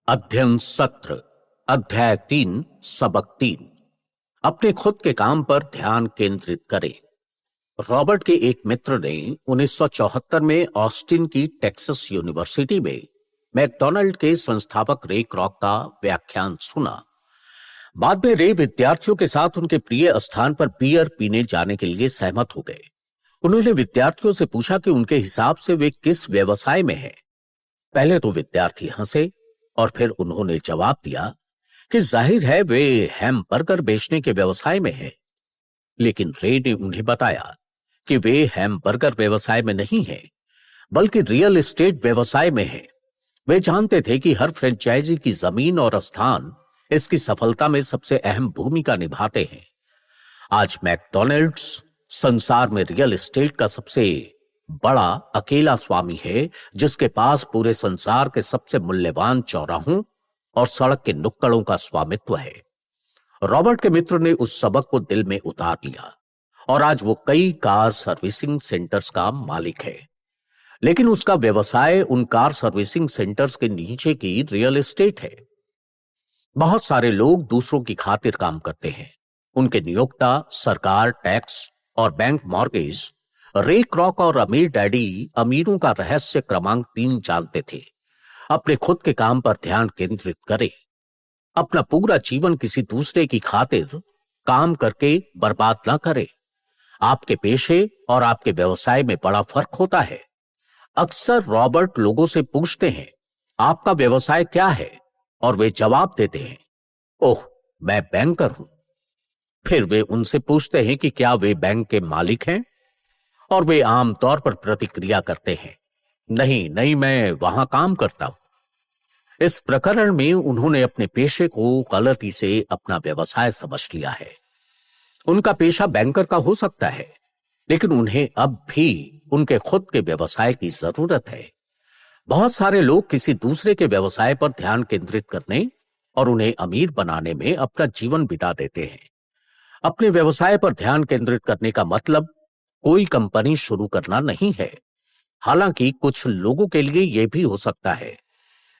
अध्ययन सत्र अध्याय 3 सबक 3 अपने खुद के काम पर ध्यान केंद्रित करें। रॉबर्ट के एक मित्र ने 1974 में ऑस्टिन की टेक्सास यूनिवर्सिटी में मैकडॉनल्ड के संस्थापक रे क्रॉक का व्याख्यान सुना। बाद में रे विद्यार्थियों के साथ उनके प्रिय स्थान पर बियर पीने जाने के लिए सहमत हो गए। उन्होंने विद्यार्थियों से पूछा कि उनके हिसाब से वे किस व्यवसाय में हैं। पहले तो विद्यार्थी हंसे और फिर उन्होंने जवाब दिया कि जाहिर है वे हैमबर्गर बेचने के व्यवसाय में हैं। लेकिन रे ने उन्हें बताया कि वे हैमबर्गर व्यवसाय में नहीं हैं, बल्कि रियल एस्टेट व्यवसाय में हैं। वे जानते थे कि हर फ्रेंचाइजी की जमीन और स्थान इसकी सफलता में सबसे अहम भूमिका निभाते हैं। आज मैकडॉनल्ड्स संसार में रियल एस्टेट का सबसे बड़ा अकेला स्वामी है, जिसके पास पूरे संसार के सबसे मूल्यवान चौराहों और सड़क के नुक्कड़ों का स्वामित्व है। रॉबर्ट के मित्र ने उस सबक को दिल में उतार लिया और आज वो कई कार सर्विसिंग सेंटर्स का मालिक है। लेकिन उसका व्यवसाय उन कार सर्विसिंग सेंटर्स के नीचे की रियल एस्टेट है। बहुत सारे लोग दूसरों की खातिर काम करते हैं। उनके नियोक्ता, सरकार, टैक्स और बैंक मॉर्गेज। रे क्रॉक और अमीर डैडी अमीरों का रहस्य क्रमांक 3 जानते थे। अपने खुद के काम पर ध्यान केंद्रित करें। अपना पूरा जीवन किसी दूसरे की खातिर काम करके बर्बाद ना करें। आपके पेशे और आपके व्यवसाय में बड़ा फर्क होता है। अक्सर रॉबर्ट लोगों से पूछते हैं, आपका व्यवसाय क्या है? और वे जवाब देते हैं, ओह, मैं बैंकर हूं। फिर वे उनसे पूछते हैं कि क्या वे बैंक के मालिक हैं? और वे आमतौर पर प्रतिक्रिया करते हैं, नहीं नहीं, मैं वहां काम करता हूं। इस प्रकरण में उन्होंने अपने पेशे को गलती से अपना व्यवसाय समझ लिया है। उनका पेशा बैंकर का हो सकता है, लेकिन उन्हें अब भी उनके खुद के व्यवसाय की जरूरत है। बहुत सारे लोग किसी दूसरे के व्यवसाय पर ध्यान केंद्रित करने और उन्हें अमीर बनाने में अपना जीवन बिता देते हैं। अपने व्यवसाय पर ध्यान केंद्रित करने का मतलब कोई कंपनी शुरू करना नहीं है। हालांकि कुछ लोगों के लिए यह भी हो सकता है।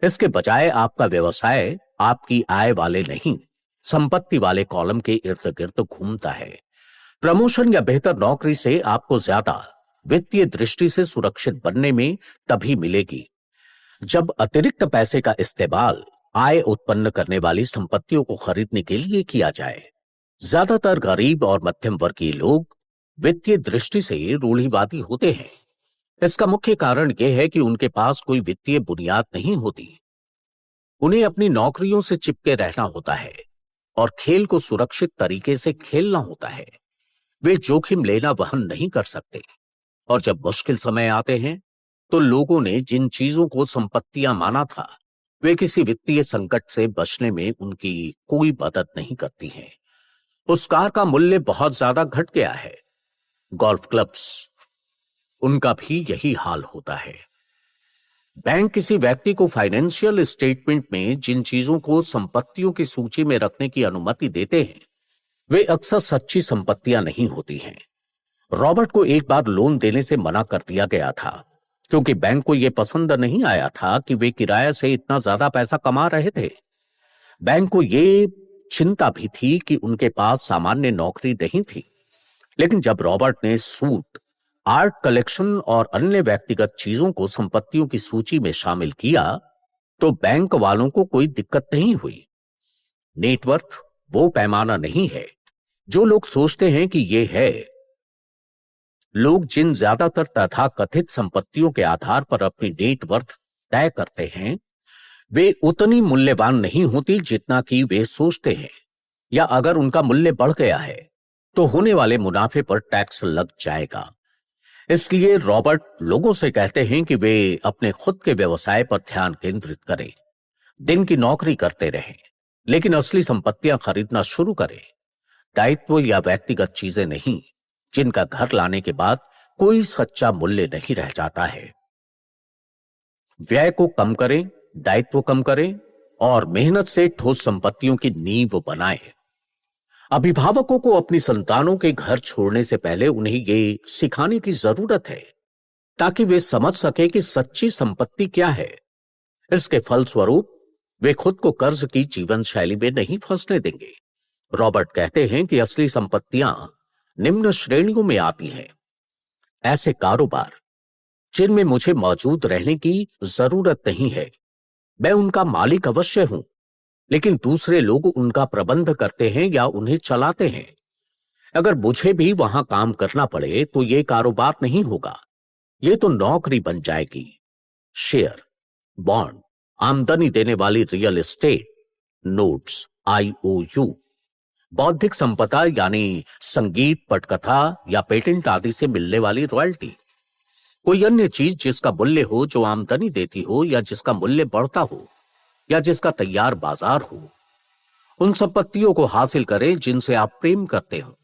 इसके बजाय आपका व्यवसाय आपकी आय वाले नहीं, संपत्ति वाले कॉलम के इर्द गिर्द घूमता है। प्रमोशन या बेहतर नौकरी से आपको ज्यादा वित्तीय दृष्टि से सुरक्षित बनने में तभी मिलेगी जब अतिरिक्त पैसे का इस्तेमाल आय उत्पन्न करने वाली संपत्तियों को खरीदने के लिए किया जाए। ज्यादातर गरीब और मध्यम वर्गीय लोग वित्तीय दृष्टि से रूढ़िवादी होते हैं। इसका मुख्य कारण यह है कि उनके पास कोई वित्तीय बुनियाद नहीं होती। उन्हें अपनी नौकरियों से चिपके रहना होता है और खेल को सुरक्षित तरीके से खेलना होता है। वे जोखिम लेना वहन नहीं कर सकते और जब मुश्किल समय आते हैं तो लोगों ने जिन चीजों को संपत्तियां माना था, वे किसी वित्तीय संकट से बचने में उनकी कोई मदद नहीं करती हैं। उस कार का मूल्य बहुत ज्यादा घट गया है। गोल्फ क्लब्स, उनका भी यही हाल होता है। बैंक किसी व्यक्ति को फाइनेंशियल स्टेटमेंट में जिन चीजों को संपत्तियों की सूची में रखने की अनुमति देते हैं, वे अक्सर सच्ची संपत्तियां नहीं होती हैं। रॉबर्ट को एक बार लोन देने से मना कर दिया गया था क्योंकि बैंक को यह पसंद नहीं आया था कि वे किराए से इतना ज्यादा पैसा कमा रहे थे। बैंक को यह चिंता भी थी कि उनके पास सामान्य नौकरी नहीं थी। लेकिन जब रॉबर्ट ने सूट, आर्ट कलेक्शन और अन्य व्यक्तिगत चीजों को संपत्तियों की सूची में शामिल किया तो बैंक वालों को कोई दिक्कत नहीं हुई। नेटवर्थ वो पैमाना नहीं है जो लोग सोचते हैं कि ये है। लोग जिन ज्यादातर तथाकथित संपत्तियों के आधार पर अपनी नेटवर्थ तय करते हैं, वे उतनी मूल्यवान नहीं होती जितना कि वे सोचते हैं, या अगर उनका मूल्य बढ़ गया है तो होने वाले मुनाफे पर टैक्स लग जाएगा। इसलिए रॉबर्ट लोगों से कहते हैं कि वे अपने खुद के व्यवसाय पर ध्यान केंद्रित करें, दिन की नौकरी करते रहें, लेकिन असली संपत्तियां खरीदना शुरू करें। दायित्व या व्यक्तिगत चीजें नहीं, जिनका घर लाने के बाद कोई सच्चा मूल्य नहीं रह जाता है। व्यय को कम करें, दायित्व कम करें और मेहनत से ठोस संपत्तियों की नींव बनाएं। अभिभावकों को अपनी संतानों के घर छोड़ने से पहले उन्हें ये सिखाने की जरूरत है ताकि वे समझ सके कि सच्ची संपत्ति क्या है। इसके फलस्वरूप वे खुद को कर्ज की जीवन शैली में नहीं फंसने देंगे। रॉबर्ट कहते हैं कि असली संपत्तियां निम्न श्रेणियों में आती हैं। ऐसे कारोबार जिनमें मुझे मौजूद रहने की जरूरत नहीं है। मैं उनका मालिक अवश्य हूं, लेकिन दूसरे लोग उनका प्रबंध करते हैं या उन्हें चलाते हैं। अगर मुझे भी वहां काम करना पड़े तो यह कारोबार नहीं होगा, यह तो नौकरी बन जाएगी। शेयर, बॉन्ड, आमदनी देने वाली रियल एस्टेट, नोट्स, IOU, बौद्धिक संपदा यानी संगीत, पटकथा या पेटेंट आदि से मिलने वाली रॉयल्टी, कोई अन्य चीज जिसका मूल्य हो, जो आमदनी देती हो या जिसका मूल्य बढ़ता हो या जिसका तैयार बाजार हो, उन संपत्तियों को हासिल करें जिनसे आप प्रेम करते हो।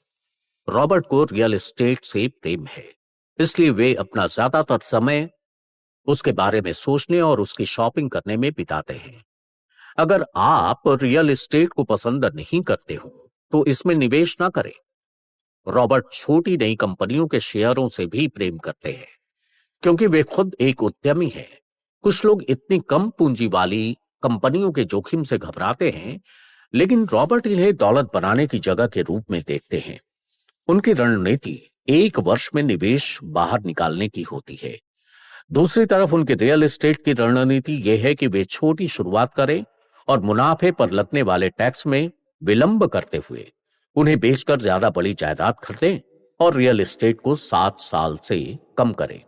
रॉबर्ट को रियल एस्टेट से प्रेम है, इसलिए वे अपना ज्यादातर समय उसके बारे में सोचने और उसकी शॉपिंग करने में बिताते हैं। अगर आप रियल एस्टेट को पसंद नहीं करते हो तो इसमें निवेश ना करें। रॉबर्ट छोटी नई कंपनियों के शेयरों से भी प्रेम करते हैं, क्योंकि वे खुद एक उद्यमी हैं। कुछ लोग इतनी कम पूंजी वाली कंपनियों के जोखिम से घबराते हैं, लेकिन रॉबर्ट इन्हें दौलत बनाने की जगह के रूप में देखते हैं। उनकी रणनीति एक वर्ष में निवेश बाहर निकालने की होती है। दूसरी तरफ उनके रियल एस्टेट की रणनीति यह है कि वे छोटी शुरुआत करें और मुनाफे पर लगने वाले टैक्स में विलंब करते हुए उन्हें बेचकर ज्यादा बड़ी जायदाद खरीदें और रियल एस्टेट को 7 साल से कम करें।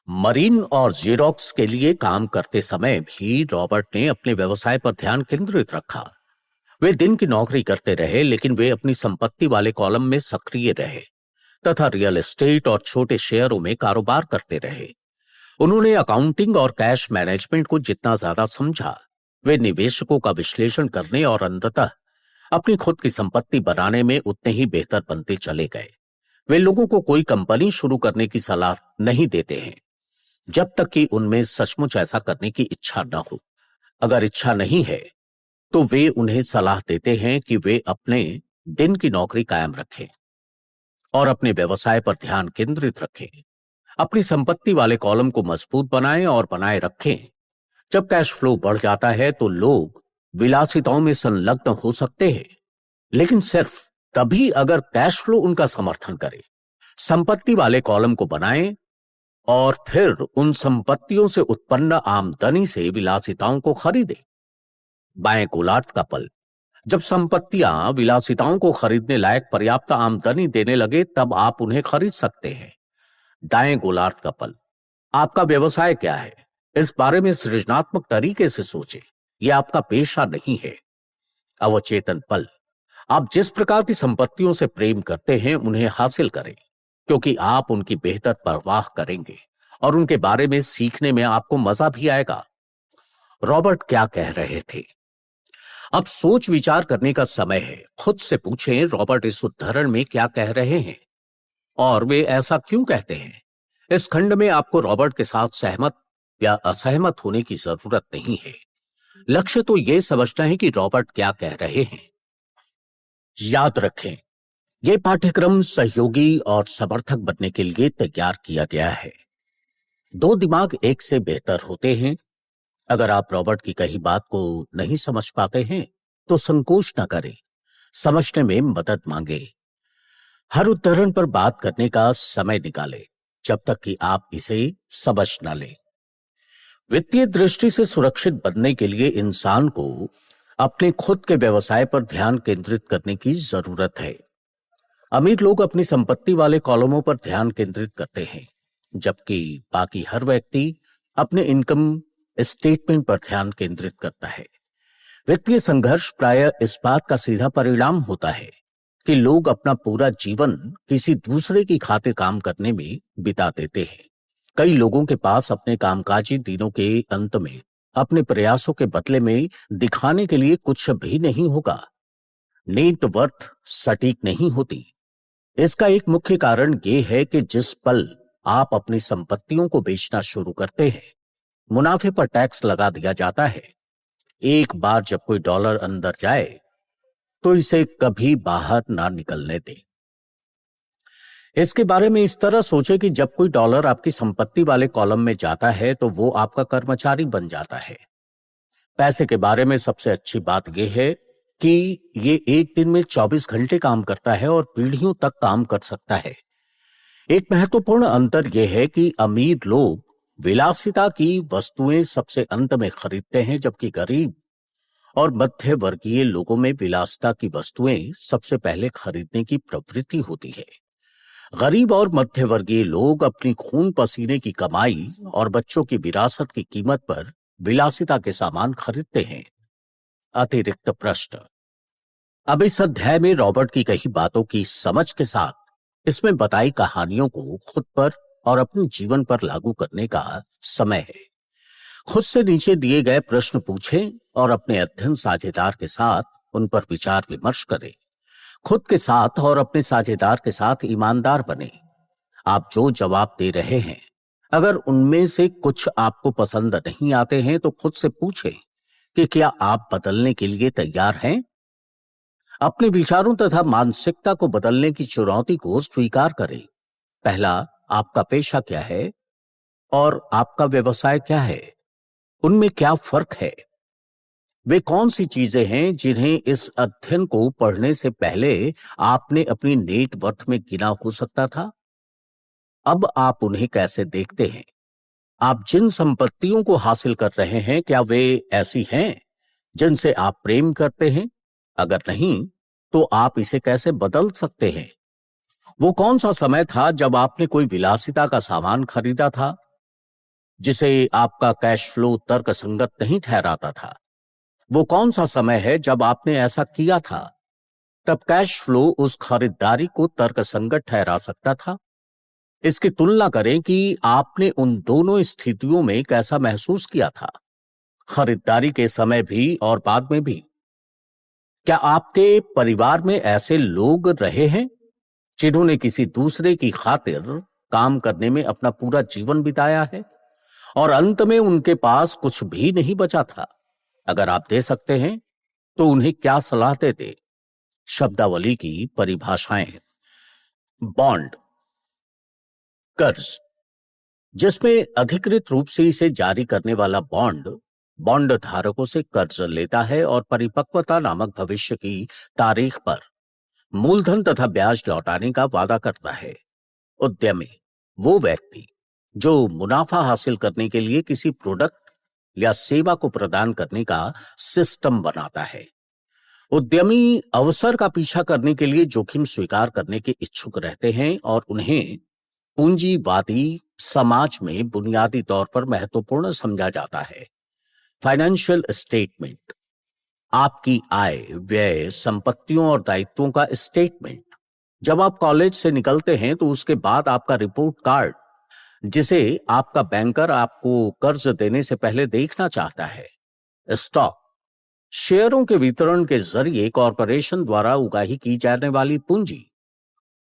मरीन और जेरोक्स के लिए काम करते समय भी रॉबर्ट ने अपने व्यवसाय पर ध्यान केंद्रित रखा। वे दिन की नौकरी करते रहे, लेकिन वे अपनी संपत्ति वाले कॉलम में सक्रिय रहे तथा रियल एस्टेट और छोटे शेयरों में कारोबार करते रहे। उन्होंने अकाउंटिंग और कैश मैनेजमेंट को जितना ज्यादा समझा, वे निवेशकों का विश्लेषण करने और अंततः अपनी खुद की संपत्ति बनाने में उतने ही बेहतर बनते चले गए। वे लोगों को कोई कंपनी शुरू करने की सलाह नहीं देते हैं जब तक कि उनमें सचमुच ऐसा करने की इच्छा न हो। अगर इच्छा नहीं है तो वे उन्हें सलाह देते हैं कि वे अपने दिन की नौकरी कायम रखें और अपने व्यवसाय पर ध्यान केंद्रित रखें। अपनी संपत्ति वाले कॉलम को मजबूत बनाएं और बनाए रखें। जब कैश फ्लो बढ़ जाता है तो लोग विलासिताओं में संलग्न हो सकते हैं, लेकिन सिर्फ तभी अगर कैश फ्लो उनका समर्थन करे। संपत्ति वाले कॉलम को बनाएं और फिर उन संपत्तियों से उत्पन्न आमदनी से विलासिताओं को खरीदें। बाएं गोलार्ध का पल, जब संपत्तियां विलासिताओं को खरीदने लायक पर्याप्त आमदनी देने लगे तब आप उन्हें खरीद सकते हैं। दाएं गोलार्ध का पल, आपका व्यवसाय क्या है, इस बारे में सृजनात्मक तरीके से सोचें। यह आपका पेशा नहीं है। अवचेतन पल, आप जिस प्रकार की संपत्तियों से प्रेम करते हैं उन्हें हासिल करें, क्योंकि आप उनकी बेहतर परवाह करेंगे और उनके बारे में सीखने में आपको मजा भी आएगा। रॉबर्ट क्या कह रहे थे? अब सोच विचार करने का समय है। खुद से पूछें, रॉबर्ट इस उद्धरण में क्या कह रहे हैं और वे ऐसा क्यों कहते हैं। इस खंड में आपको रॉबर्ट के साथ सहमत या असहमत होने की जरूरत नहीं है। लक्ष्य तो यह समझना है कि रॉबर्ट क्या कह रहे हैं। याद रखें, यह पाठ्यक्रम सहयोगी और समर्थक बनने के लिए तैयार किया गया है। दो दिमाग एक से बेहतर होते हैं। अगर आप रॉबर्ट की कही बात को नहीं समझ पाते हैं तो संकोच न करें, समझने में मदद मांगे। हर उदाहरण पर बात करने का समय निकालें जब तक कि आप इसे समझ न लें। वित्तीय दृष्टि से सुरक्षित बनने के लिए इंसान को अपने खुद के व्यवसाय पर ध्यान केंद्रित करने की जरूरत है। अमीर लोग अपनी संपत्ति वाले कॉलमों पर ध्यान केंद्रित करते हैं, जबकि बाकी हर व्यक्ति अपने इनकम स्टेटमेंट पर ध्यान केंद्रित करता है। वित्तीय संघर्ष प्रायः इस बात का सीधा परिणाम होता है कि लोग अपना पूरा जीवन किसी दूसरे की खातिर काम करने में बिता देते हैं। कई लोगों के पास अपने कामकाजी दिनों के अंत में अपने प्रयासों के बदले में दिखाने के लिए कुछ भी नहीं होगा। नेट वर्थ सटीक नहीं होती। इसका एक मुख्य कारण यह है कि जिस पल आप अपनी संपत्तियों को बेचना शुरू करते हैं, मुनाफे पर टैक्स लगा दिया जाता है। एक बार जब कोई डॉलर अंदर जाए तो इसे कभी बाहर ना निकलने दें। इसके बारे में इस तरह सोचे कि जब कोई डॉलर आपकी संपत्ति वाले कॉलम में जाता है तो वो आपका कर्मचारी बन जाता है। पैसे के बारे में सबसे अच्छी बात यह है कि ये एक दिन में 24 घंटे काम करता है और पीढ़ियों तक काम कर सकता है। एक महत्वपूर्ण अंतर यह है कि अमीर लोग विलासिता की वस्तुएं सबसे अंत में खरीदते हैं, जबकि गरीब और मध्य वर्गीय लोगों में विलासिता की वस्तुएं सबसे पहले खरीदने की प्रवृत्ति होती है। गरीब और मध्य वर्गीय लोग अपनी खून पसीने की कमाई और बच्चों की विरासत की कीमत पर विलासिता के सामान खरीदते हैं। अतिरिक्त प्रश्न। अब इस अध्याय में रॉबर्ट की कही बातों की समझ के साथ इसमें बताई कहानियों को खुद पर और अपने जीवन पर लागू करने का समय है। खुद से नीचे दिए गए प्रश्न पूछें और अपने अध्ययन साझेदार के साथ उन पर विचार विमर्श करें। खुद के साथ और अपने साझेदार के साथ ईमानदार बने। आप जो जवाब दे रहे हैं, अगर उनमें से कुछ आपको पसंद नहीं आते हैं तो खुद से पूछें कि क्या आप बदलने के लिए तैयार हैं। अपने विचारों तथा मानसिकता को बदलने की चुनौती को स्वीकार करें। पहला, आपका पेशा क्या है और आपका व्यवसाय क्या है, उनमें क्या फर्क है। वे कौन सी चीजें हैं जिन्हें इस अध्ययन को पढ़ने से पहले आपने अपनी नेटवर्थ में गिना हो सकता था। अब आप उन्हें कैसे देखते हैं। आप जिन संपत्तियों को हासिल कर रहे हैं, क्या वे ऐसी हैं जिनसे आप प्रेम करते हैं। अगर नहीं, तो आप इसे कैसे बदल सकते हैं। वो कौन सा समय था जब आपने कोई विलासिता का सामान खरीदा था जिसे आपका कैश फ्लो तर्कसंगत नहीं ठहराता था। वो कौन सा समय है जब आपने ऐसा किया था, तब कैश फ्लो उस खरीदारी को तर्कसंगत ठहरा सकता था। इसकी तुलना करें कि आपने उन दोनों स्थितियों में कैसा महसूस किया था, खरीदारी के समय भी और बाद में भी। क्या आपके परिवार में ऐसे लोग रहे हैं जिन्होंने किसी दूसरे की खातिर काम करने में अपना पूरा जीवन बिताया है और अंत में उनके पास कुछ भी नहीं बचा था। अगर आप दे सकते हैं तो उन्हें क्या सलाह देते। शब्दावली की परिभाषाएं। बॉन्ड, कर्ज, जिसमें अधिकृत रूप से इसे जारी करने वाला बॉन्ड धारकों से कर्ज लेता है और परिपक्वता नामक भविष्य की तारीख पर मूलधन तथा ब्याज लौटाने का वादा करता है। उद्यमी, वो व्यक्ति जो मुनाफा हासिल करने के लिए किसी प्रोडक्ट या सेवा को प्रदान करने का सिस्टम बनाता है। उद्यमी अवसर का पीछा करने के लिए जोखिम स्वीकार करने के इच्छुक रहते हैं और उन्हें पूंजीवादी समाज में बुनियादी तौर पर महत्वपूर्ण समझा जाता है। फाइनेंशियल स्टेटमेंट, आपकी आय, व्यय, संपत्तियों और दायित्वों का स्टेटमेंट। जब आप कॉलेज से निकलते हैं तो उसके बाद आपका रिपोर्ट कार्ड, जिसे आपका बैंकर आपको कर्ज देने से पहले देखना चाहता है। स्टॉक, शेयरों के वितरण के जरिए कॉरपोरेशन द्वारा उगाही की जाने वाली पूंजी।